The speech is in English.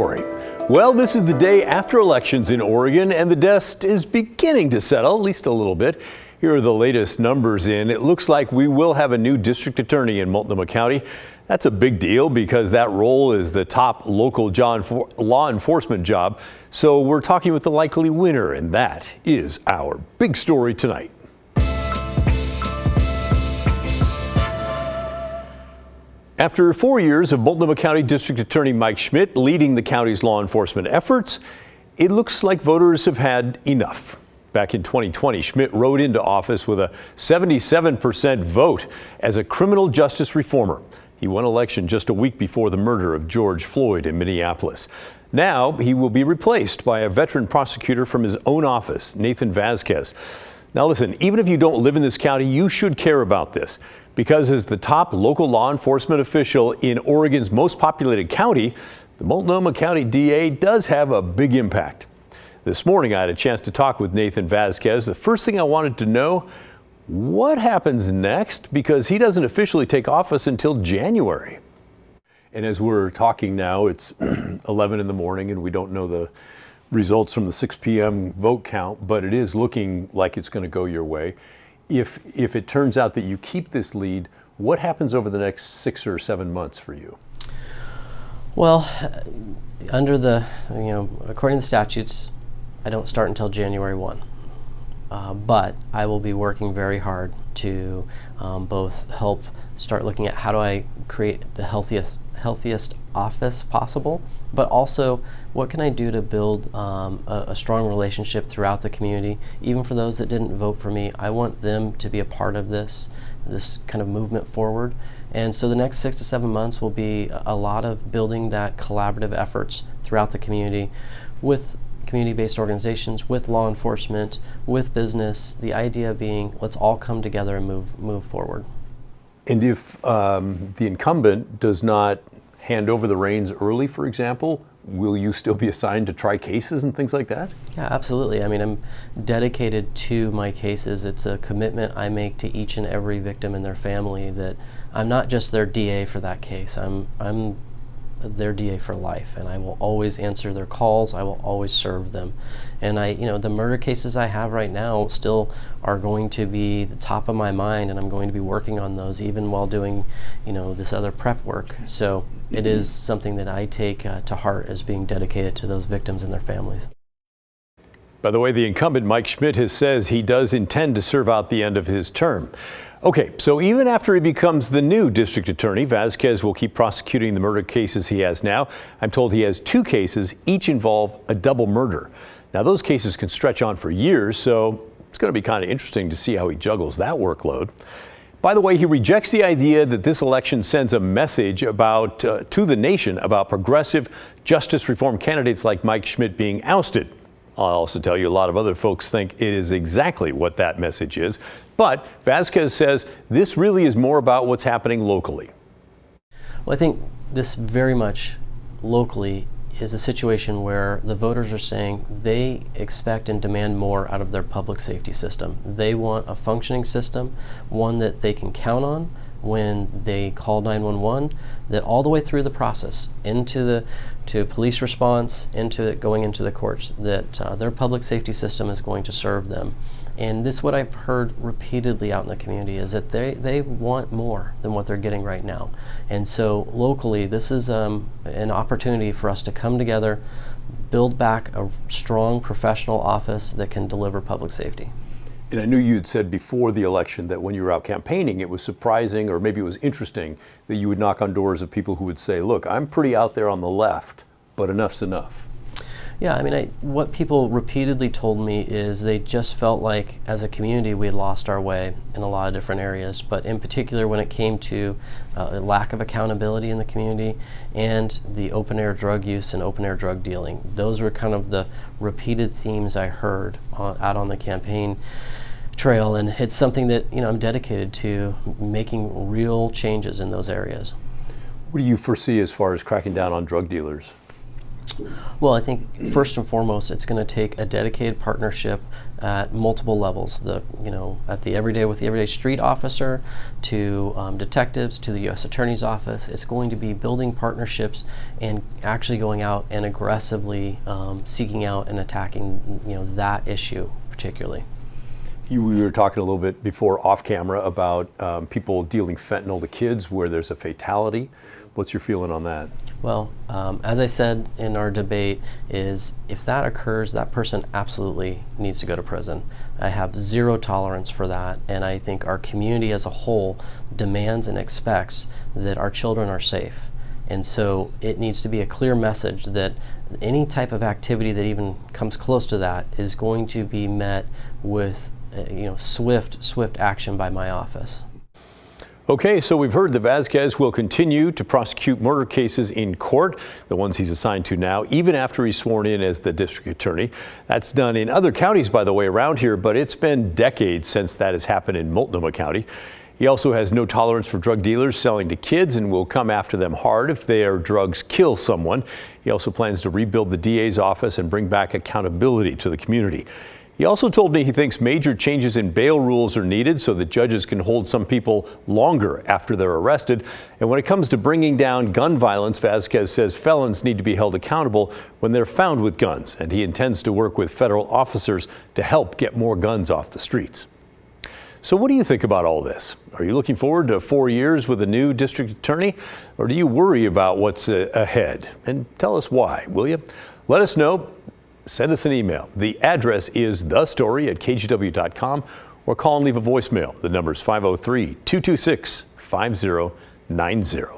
Well, this is the day after elections in Oregon, and the dust is beginning to settle, at least a little bit. Here are the latest numbers in. It looks like we will have a new district attorney in Multnomah County. That's a big deal because that role is the top local law enforcement job. So we're talking with the likely winner, and that is our big story tonight. After 4 years of Multnomah County District Attorney Mike Schmidt leading the county's law enforcement efforts, it looks like voters have had enough. Back in 2020, Schmidt rode into office with a 77% vote as a criminal justice reformer. He won election just a week before the murder of George Floyd in Minneapolis. Now he will be replaced by a veteran prosecutor from his own office, Nathan Vasquez. Now listen, even if you don't live in this county, you should care about this. Because as the top local law enforcement official in Oregon's most populated county, the Multnomah County DA does have a big impact. This morning, I had a chance to talk with Nathan Vasquez. The first thing I wanted to know, what happens next? Because he doesn't officially take office until January. And as we're talking now, it's 11 in the morning and we don't know the results from the 6 p.m. vote count, but it is looking like it's going to go your way. If it turns out that you keep this lead, what happens over the next 6 or 7 months for you? Well, under the, according to the statutes, I don't start until January 1. But I will be working very hard to both help start looking at how do I create the healthiest office possible, but also what can I do to build a strong relationship throughout the community, even for those that didn't vote for me. I want them to be a part of this kind of movement forward. And so the next 6 to 7 months will be a lot of building that collaborative efforts throughout the community with community-based organizations, with law enforcement, with business, the idea being let's all come together and move forward. And if the incumbent does not hand over the reins early, for example, will you still be assigned to try cases and things like that? Yeah, absolutely. I mean, I'm dedicated to my cases. It's a commitment I make to each and every victim and their family that I'm not just their DA for that case. I'm their DA for life, and I will always answer their calls. I will always serve them. And the murder cases I have right now still are going to be the top of my mind, and I'm going to be working on those even while doing, this other prep work. So it is something that I take to heart as being dedicated to those victims and their families. By the way, the incumbent Mike Schmidt says he does intend to serve out the end of his term. Okay, so even after he becomes the new district attorney, Vasquez will keep prosecuting the murder cases he has now. I'm told he has 2 cases, each involve a double murder. Now those cases can stretch on for years, so it's going to be kind of interesting to see how he juggles that workload. By the way, he rejects the idea that this election sends a message to the nation about progressive justice reform candidates like Mike Schmidt being ousted. I'll also tell you a lot of other folks think it is exactly what that message is. But Vasquez says this really is more about what's happening locally. Well, I think this very much locally is a situation where the voters are saying they expect and demand more out of their public safety system. They want a functioning system, one that they can count on when they call 911, that all the way through the process, to police response, going into the courts, that their public safety system is going to serve them. And this, what I've heard repeatedly out in the community, is that they want more than what they're getting right now. And so locally, this is an opportunity for us to come together, build back a strong professional office that can deliver public safety. And I knew you'd said before the election that when you were out campaigning, it was surprising, or maybe it was interesting, that you would knock on doors of people who would say, look, I'm pretty out there on the left, but enough's enough. Yeah, I mean, what people repeatedly told me is they just felt like as a community we had lost our way in a lot of different areas, but in particular when it came to a lack of accountability in the community and the open-air drug use and open-air drug dealing. Those were kind of the repeated themes I heard out on the campaign trail, and it's something that I'm dedicated to making real changes in those areas. What do you foresee as far as cracking down on drug dealers? Well, I think first and foremost, it's going to take a dedicated partnership at multiple levels. At the everyday street officer, to detectives, to the U.S. Attorney's Office. It's going to be building partnerships and actually going out and aggressively seeking out and attacking that issue particularly. We were talking a little bit before off camera about people dealing fentanyl to kids where there's a fatality. What's your feeling on that? Well, as I said in our debate, is if that occurs, that person absolutely needs to go to prison. I have zero tolerance for that, and I think our community as a whole demands and expects that our children are safe. And so it needs to be a clear message that any type of activity that even comes close to that is going to be met with swift action by my office. Okay, so we've heard that Vasquez will continue to prosecute murder cases in court, the ones he's assigned to now, even after he's sworn in as the district attorney. That's done in other counties, by the way, around here, but it's been decades since that has happened in Multnomah County. He also has no tolerance for drug dealers selling to kids and will come after them hard if their drugs kill someone. He also plans to rebuild the DA's office and bring back accountability to the community. He also told me he thinks major changes in bail rules are needed so that judges can hold some people longer after they're arrested. And when it comes to bringing down gun violence, Vasquez says felons need to be held accountable when they're found with guns, and he intends to work with federal officers to help get more guns off the streets. So what do you think about all this? Are you looking forward to 4 years with a new district attorney, or do you worry about what's ahead? And tell us why, will you? Let us know. Send us an email. The address is thestory@kgw.com, or call and leave a voicemail. The number is 503-226-5090.